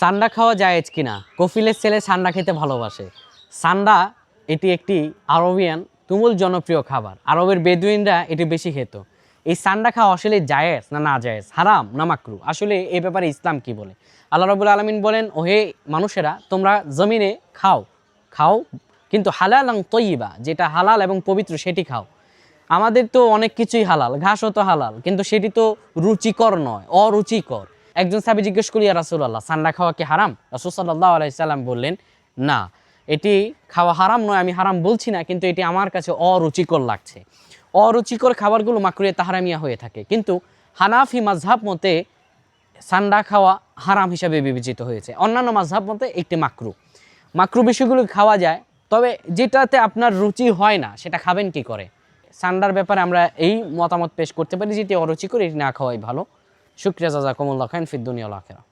সান্ডা খাওয়া জায়েজ কিনা? কফিলের ছেলে সান্ডা খেতে ভালোবাসে। সান্ডা এটি একটি আরবিয়ান তুমুল জনপ্রিয় খাবার। আরবের বেদুইনরা এটি বেশি খেত। এই সান্ডা খাওয়া আসলে জায়েজ না জায়েজ, হারাম না মাকরু? আসলে এই ব্যাপারে ইসলাম কি বলে? আল্লাহ রাব্বুল আলামিন বলেন, ওহে মানুষেরা, তোমরা জমিনে খাও খাও কিন্তু হালাল তয়্যিবা, যেটা হালাল এবং পবিত্র সেটি খাও। আমাদের তো অনেক কিছুই হালাল, ঘাসও তো হালাল, কিন্তু সেটি তো রুচিকর নয়, অরুচিকর। একজন সাহাবী জিজ্ঞেস করি, ইয়া রাসূলুল্লাহ, সান্ডা খাওয়া কি হারাম? রাসূল সাল্লাল্লাহু আলাইহি সাল্লাম বললেন, না, এটি খাওয়া হারাম নয়, আমি হারাম বলছি না, কিন্তু এটি আমার কাছে অরুচিকর লাগছে। অরুচিকর খাবারগুলো মাকরুহে তাহরামিয়া হয়ে থাকে, কিন্তু হানাফি মাযহাব মতে সান্ডা খাওয়া হারাম হিসাবে বিবেচিত হয়েছে। অন্যান্য মাযহাব মতে একটি মাকরু। মাকরু বিষয়গুলো খাওয়া যায়, তবে যেটাতে আপনার রুচি হয় না সেটা খাবেন কি করে? সান্ডার ব্যাপারে আমরা এই মতামত পেশ করতে পারি, যেটি অরুচিকর, এটি না খাওয়াই ভালো। শুকরিয়া, জাযাকুমুল্লাহ খাইরান ফিদ দুনিয়া ওয়াল আখিরাহ।